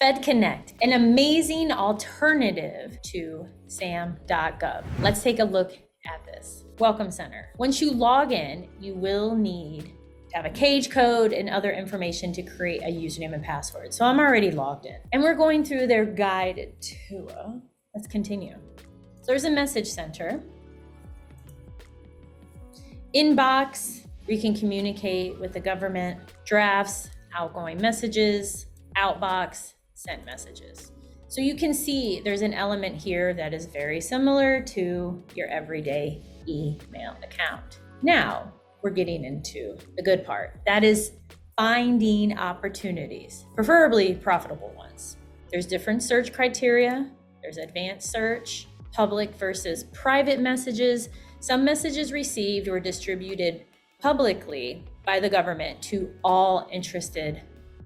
FedConnect, an amazing alternative to Sam.gov. Let's take a look at this. Welcome Center. Once you log in, you will need to have a cage code and other information to create a username and password. So I'm already logged in. And we're going through their guide tour. Let's continue. So there's a message center. Inbox, where you can communicate with the government. Drafts, outgoing messages. Outbox, sent messages. So you can see there's an element here that is very similar to your everyday email account. Now we're getting into the good part. That is finding opportunities, preferably profitable ones. There's different search criteria. There's advanced search, public versus private messages. Some messages received or distributed publicly by the government to all interested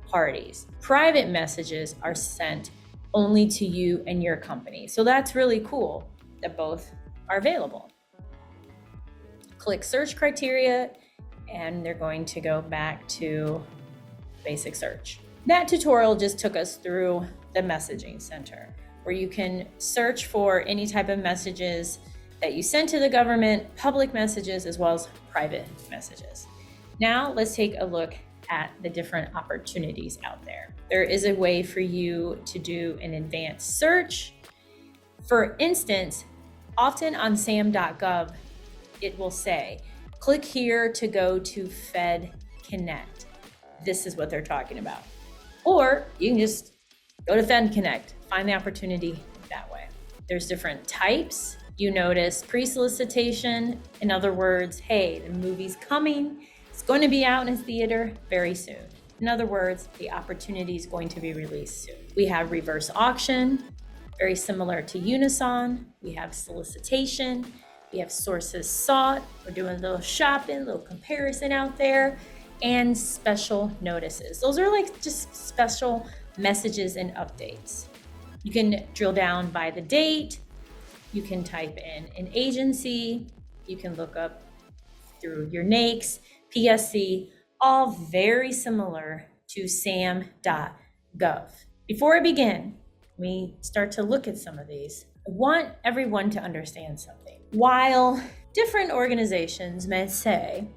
parties. Private messages are sent only to you and your company. So that's really cool that both are available. Click search criteria, and they're going to go back to basic search. That tutorial just took us through the messaging center, where you can search for any type of messages that you send to the government, public messages, as well as private messages. Now let's take a look at the different opportunities out there. There is a way for you to do an advanced search. For instance, often on Sam.gov, it will say, click here to go to FedConnect. This is what they're talking about. Or you can just go to FedConnect, find the opportunity that way. There's different types. You notice pre-solicitation. In other words, hey, the movie's coming. It's going to be out in a theater very soon. In other words, the opportunity is going to be released soon. We have reverse auction, very similar to Unison. We have solicitation. We have sources sought. We're doing a little shopping, a little comparison out there, and special notices. Those are like just special messages and updates. You can drill down by the date. You can type in an agency. You can look up through your NAICS, PSC, all very similar to Sam.gov. Before I begin, we start to look at some of these. I want everyone to understand something. While different organizations may say,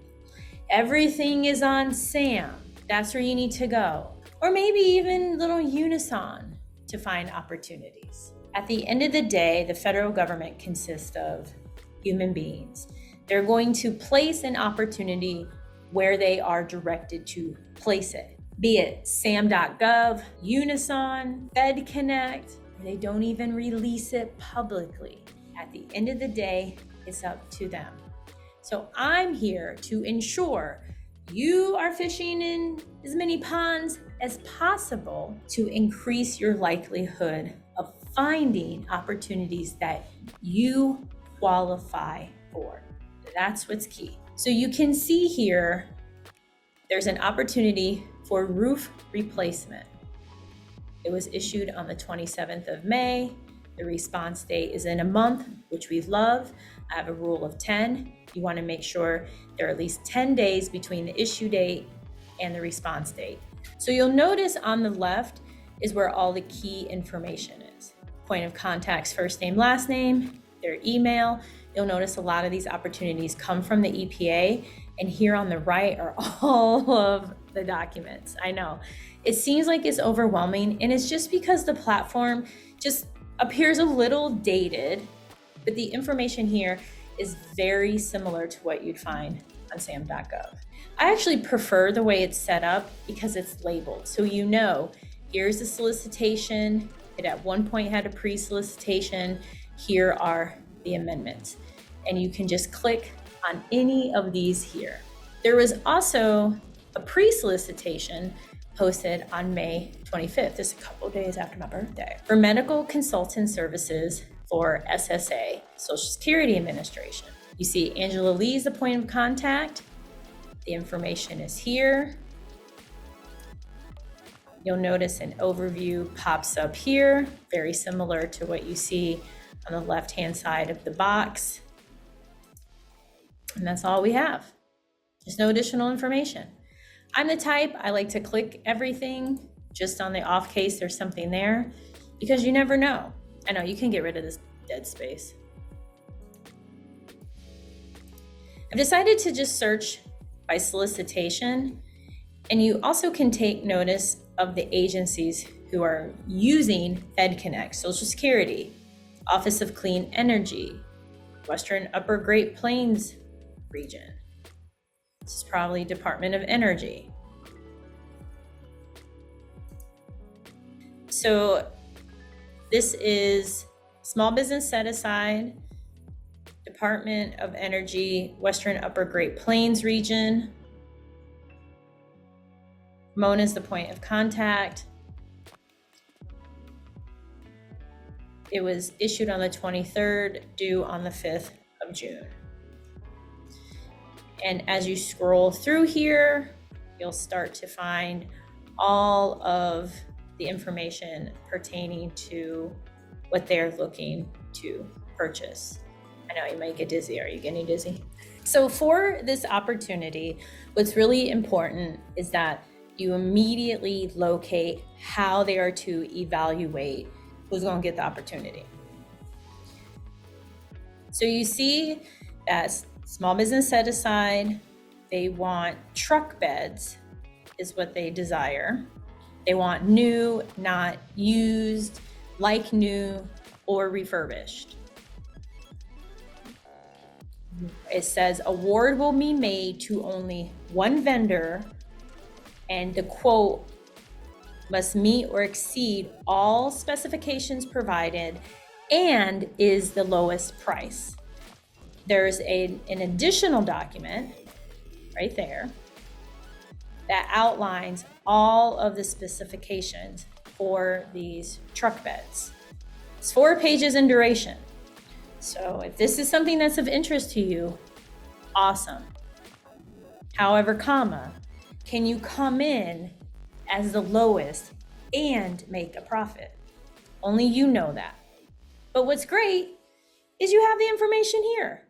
everything is on SAM, that's where you need to go, or maybe even little Unison to find opportunities. At the end of the day, the federal government consists of human beings. They're going to place an opportunity where they are directed to place it, be it Sam.gov, Unison, FedConnect. They don't even release it publicly. At the end of the day, it's up to them. So I'm here to ensure you are fishing in as many ponds as possible to increase your likelihood of finding opportunities that you qualify for. That's what's key. So you can see here, there's an opportunity for roof replacement. It was issued on the 27th of May. The response date is in a month, which we love. I have a rule of 10. You want to make sure there are at least 10 days between the issue date and the response date. So you'll notice on the left is where all the key information is. Point of contact's first name, last name, their email. You'll notice a lot of these opportunities come from the EPA, and here on the right are all of the documents. I know it seems like it's overwhelming, and it's just because the platform just appears a little dated, but the information here is very similar to what you'd find on Sam.gov. I actually prefer the way it's set up because it's labeled. So you know, here's the solicitation. It at one point had a pre-solicitation. Here are the amendments. And you can just click on any of these here. There was also a pre-solicitation posted on May 25th, just a couple days after my birthday, for medical consultant services for SSA, Social Security Administration. You see Angela Lee's the point of contact. The information is here. You'll notice an overview pops up here, very similar to what you see on the left-hand side of the box. And that's all we have. There's no additional information. I'm the type, I like to click everything just on the off case there's something there, because you never know. I know you can get rid of this dead space. I've decided to just search by solicitation, and you also can take notice of the agencies who are using FedConnect, Social Security, Office of Clean Energy, Western Upper Great Plains region. This is probably Department of Energy. So this is Small Business Set Aside, Department of Energy, Western Upper Great Plains region. Mona is the point of contact. It was issued on the 23rd, due on the 5th of June. And as you scroll through here, you'll start to find all of the information pertaining to what they're looking to purchase. I know you might get dizzy. Are you getting dizzy? So for this opportunity, what's really important is that you immediately locate how they are to evaluate who's going to get the opportunity. So you see that Small Business Set Aside, they want truck beds is what they desire. They want new, not used, like new, or refurbished. It says award will be made to only one vendor, and the quote must meet or exceed all specifications provided and is the lowest price. There's an additional document right there that outlines all of the specifications for these truck beds. It's 4 pages in duration. So if this is something that's of interest to you, awesome. However, can you come in as the lowest and make a profit? Only you know that. But what's great is you have the information here.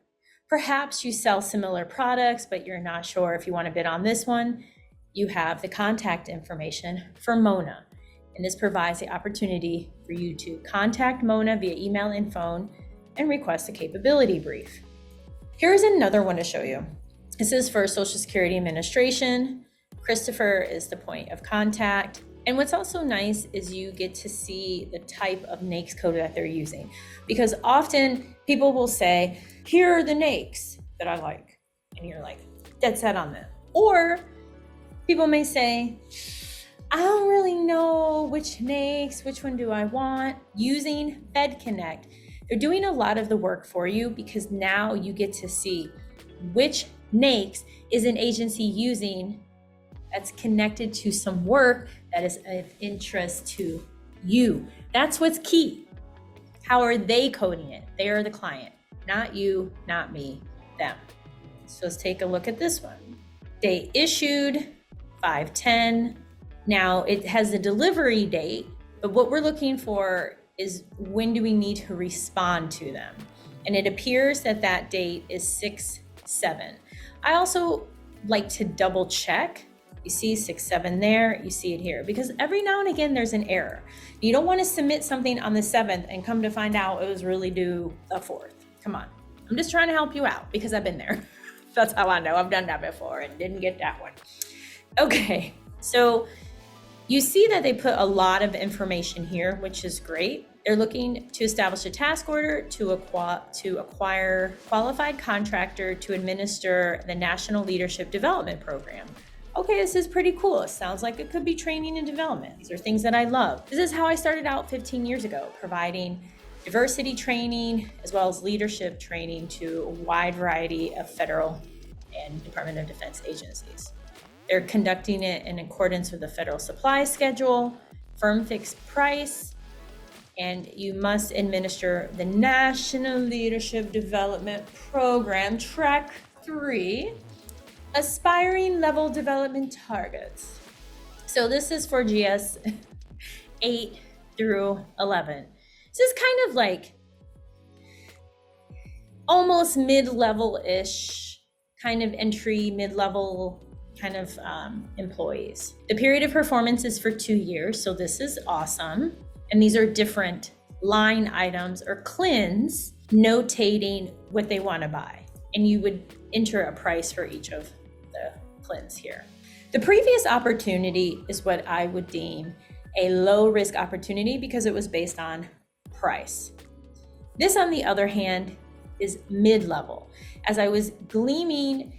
Perhaps you sell similar products, but you're not sure if you want to bid on this one. You have the contact information for Mona, and this provides the opportunity for you to contact Mona via email and phone and request a capability brief. Here's another one to show you. This is for Social Security Administration. Christopher is the point of contact. And what's also nice is you get to see the type of NAICS code that they're using, because often people will say, here are the NAICS that I like. And you're like, dead set on them. Or people may say, I don't really know which NAICS, which one do I want? Using FedConnect, they're doing a lot of the work for you, because now you get to see which NAICS is an agency using that's connected to some work that is of interest to you. That's what's key. How are they coding it? They are the client, not you, not me, them. So let's take a look at this one. Date issued, 5/10. Now it has a delivery date, but what we're looking for is when do we need to respond to them? And it appears that that date is 6/7. I also like to double check. You see 6/7 there, you see it here, because every now and again there's an error. You don't want to submit something on the 7th and come to find out it was really due the 4th. Come on, I'm just trying to help you out because I've been there. That's how I know. I've done that before and didn't get that one. Okay, so you see that they put a lot of information here, which is great. They're looking to establish a task order to acquire qualified contractor to administer the National Leadership Development Program. Okay, this is pretty cool. It sounds like it could be training and development. These are things that I love. This is how I started out 15 years ago, providing diversity training as well as leadership training to a wide variety of federal and Department of Defense agencies. They're conducting it in accordance with the federal supply schedule, firm fixed price, and you must administer the National Leadership Development Program, Track 3, Aspiring Level Development Targets. So this is for GS 8 through 11. This is kind of like almost mid-level-ish, kind of entry, mid-level kind of employees. The period of performance is for 2 years, so this is awesome. And these are different line items or CLINs notating what they want to buy. And you would enter a price for each of the CLINs here. The previous opportunity is what I would deem a low risk opportunity because it was based on price. This, on the other hand, is mid-level. As I was gleaming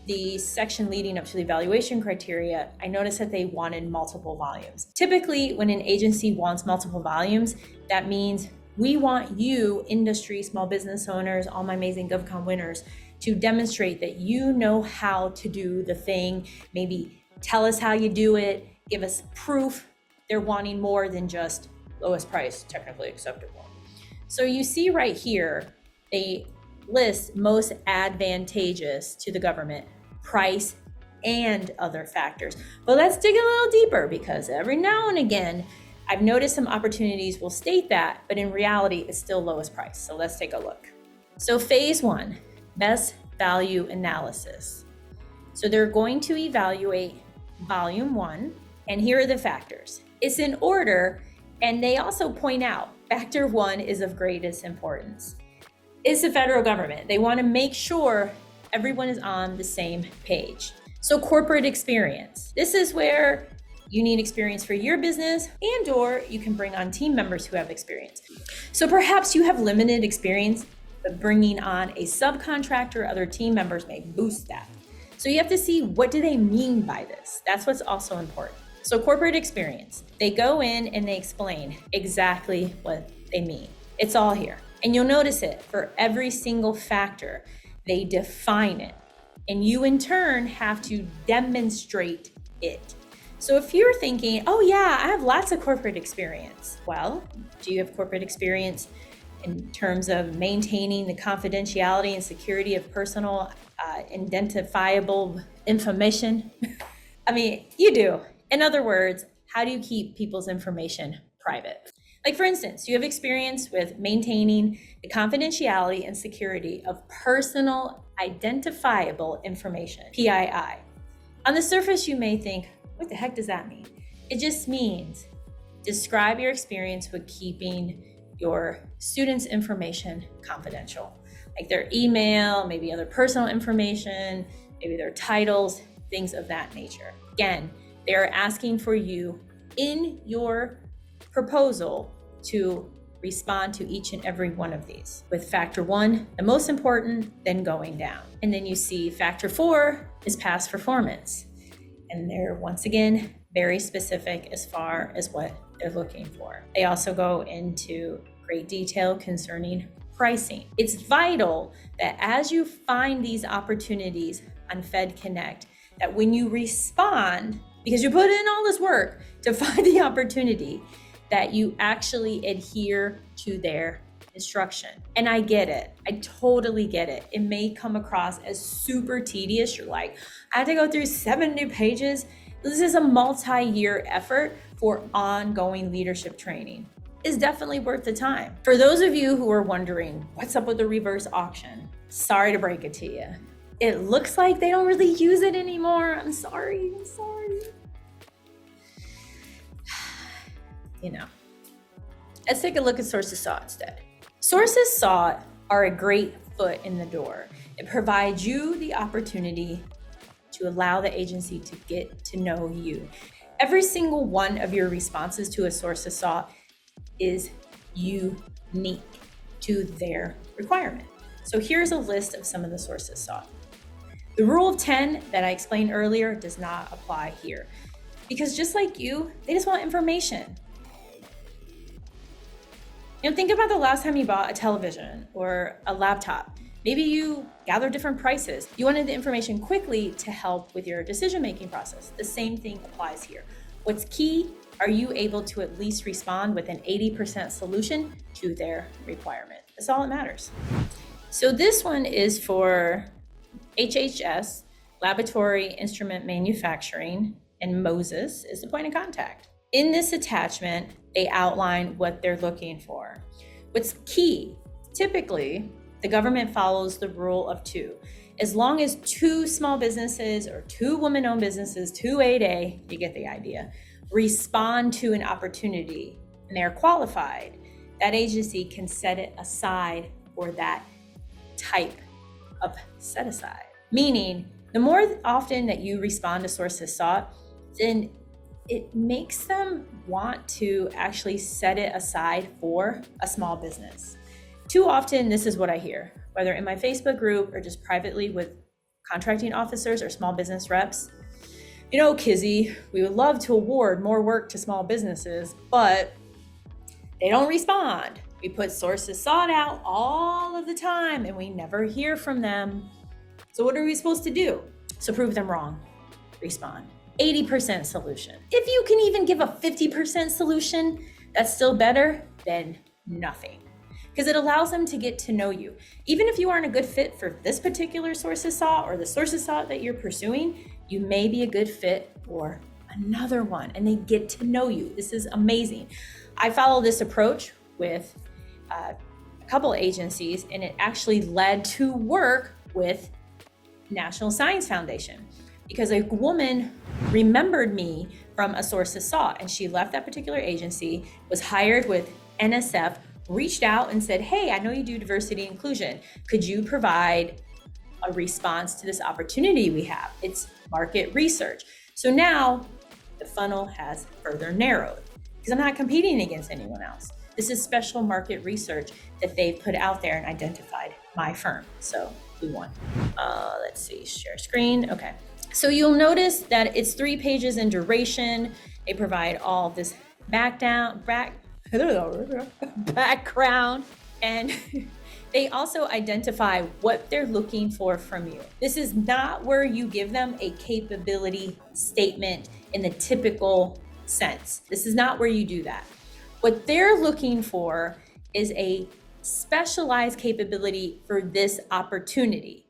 the section leading up to the evaluation criteria, I noticed that they wanted multiple volumes. Typically, when an agency wants multiple volumes, that means we want you, industry, small business owners, all my amazing GovCon winners, to demonstrate that you know how to do the thing. Maybe tell us how you do it, give us proof. They're wanting more than just lowest price, technically acceptable. So you see right here, they list most advantageous to the government, price, and other factors. But let's dig a little deeper, because every now and again, I've noticed some opportunities will state that, but in reality, it's still lowest price. So let's take a look. So phase 1, best value analysis. So they're going to evaluate volume 1, and here are the factors. It's in order, and they also point out factor 1 is of greatest importance. It's the federal government. They want to make sure everyone is on the same page. So corporate experience. This is where you need experience for your business, and or you can bring on team members who have experience. So perhaps you have limited experience, but bringing on a subcontractor or other team members may boost that. So you have to see, what do they mean by this? That's what's also important. So corporate experience, they go in and they explain exactly what they mean. It's all here. And you'll notice it for every single factor, they define it. And you in turn have to demonstrate it. So if you're thinking, oh yeah, I have lots of corporate experience. Well, do you have corporate experience in terms of maintaining the confidentiality and security of personal identifiable information? I mean, you do. In other words, how do you keep people's information private? Like, for instance, you have experience with maintaining the confidentiality and security of personal identifiable information, PII. On the surface, you may think, what the heck does that mean? It just means describe your experience with keeping your students' information confidential, like their email, maybe other personal information, maybe their titles, things of that nature. Again, they're asking for you in your proposal to respond to each and every one of these, with factor 1, the most important, then going down. And then you see factor 4 is past performance. And they're, once again, very specific as far as what they're looking for. They also go into great detail concerning pricing. It's vital that as you find these opportunities on FedConnect, that when you respond, because you put in all this work to find the opportunity, that you actually adhere to their instruction. And I get it. I totally get it. It may come across as super tedious. You're like, I have to go through 7 new pages. This is a multi-year effort for ongoing leadership training. It's definitely worth the time. For those of you who are wondering, what's up with the reverse auction? Sorry to break it to you. It looks like they don't really use it anymore. I'm sorry. You know, let's take a look at sources sought instead. Sources sought are a great foot in the door. It provides you the opportunity to allow the agency to get to know you. Every single one of your responses to a sources sought is unique to their requirement. So here's a list of some of the sources sought. The rule of 10 that I explained earlier does not apply here, because just like you, they just want information. You know, think about the last time you bought a television or a laptop. Maybe you gathered different prices. You wanted the information quickly to help with your decision-making process. The same thing applies here. What's key, are you able to at least respond with an 80% solution to their requirement? That's all that matters. So this one is for HHS, Laboratory Instrument Manufacturing, and Moses is the point of contact. In this attachment, they outline what they're looking for. What's key, typically, the government follows the rule of 2. As long as 2 small businesses or 2 women-owned businesses, 2 8A, you get the idea, respond to an opportunity and they're qualified, that agency can set it aside for that type of set aside. Meaning, the more often that you respond to sources sought, then it makes them want to actually set it aside for a small business. Too often, this is what I hear, whether in my Facebook group or just privately with contracting officers or small business reps. You know, Kizzy, we would love to award more work to small businesses, but they don't respond. We put sources sought out all of the time and we never hear from them. So what are we supposed to do? So prove them wrong. Respond. 80% solution. If you can even give a 50% solution, that's still better than nothing. Because it allows them to get to know you. Even if you aren't a good fit for this particular sources sought or the sources sought that you're pursuing, you may be a good fit for another one and they get to know you. This is amazing. I follow this approach with a couple agencies and it actually led to work with National Science Foundation because a woman remembered me from a sources sought and she left that particular agency, was hired with NSF, reached out and said, hey, I know you do diversity and inclusion. Could you provide a response to this opportunity we have? It's market research. So now the funnel has further narrowed because I'm not competing against anyone else. This is special market research that they've put out there and identified my firm. So we won. Let's see, share screen. Okay. So you'll notice that it's 3 pages in duration. They provide all this background, and they also identify what they're looking for from you. This is not where you give them a capability statement in the typical sense. This is not where you do that. What they're looking for is a specialized capability for this opportunity.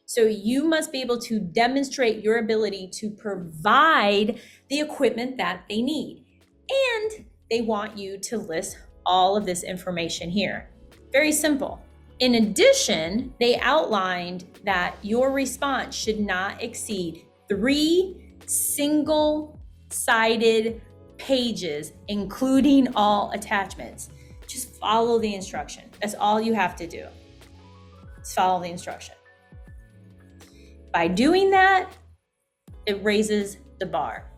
So you must be able to demonstrate your ability to provide the equipment that they need. And they want you to list all of this information here. Very simple. In addition, they outlined that your response should not exceed 3 single-sided pages, including all attachments. Just follow the instruction. That's all you have to do. Just follow the instruction. By doing that, it raises the bar.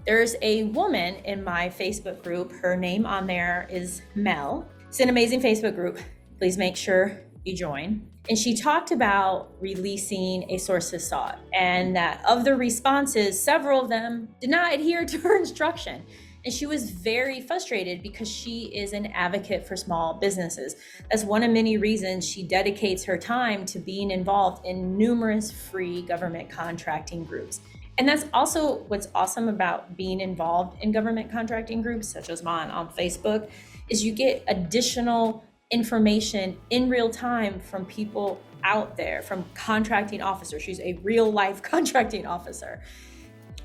There's a woman in my Facebook group. Her name on there is Mel. It's an amazing Facebook group. Please make sure you join. And she talked about releasing a sources sought and that of the responses, several of them did not adhere to her instruction. And she was very frustrated because she is an advocate for small businesses. That's one of many reasons she dedicates her time to being involved in numerous free government contracting groups. And that's also what's awesome about being involved in government contracting groups, such as mine on Facebook, is you get additional information in real time from people out there, from contracting officers. She's a real life contracting officer.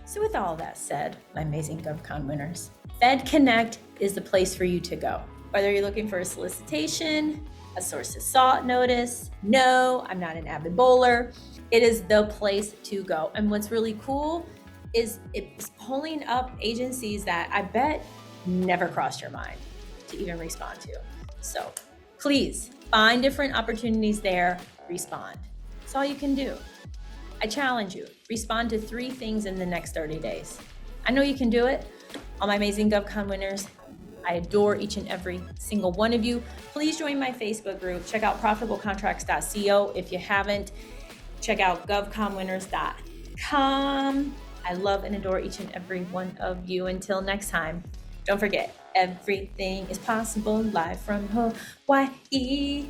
So with all that said, my amazing GovCon winners, FedConnect is the place for you to go. Whether you're looking for a solicitation, a sources sought notice, no, I'm not an avid bowler, it is the place to go. And what's really cool is it's pulling up agencies that I bet never crossed your mind to even respond to. So please find different opportunities there, respond. That's all you can do. I challenge you, respond to 3 things in the next 30 days. I know you can do it. All my amazing GovCon winners, I adore each and every single one of you. Please join my Facebook group. Check out profitablecontracts.co. If you haven't, check out govconwinners.com. I love and adore each and every one of you. Until next time, don't forget, everything is possible live from Hawaii.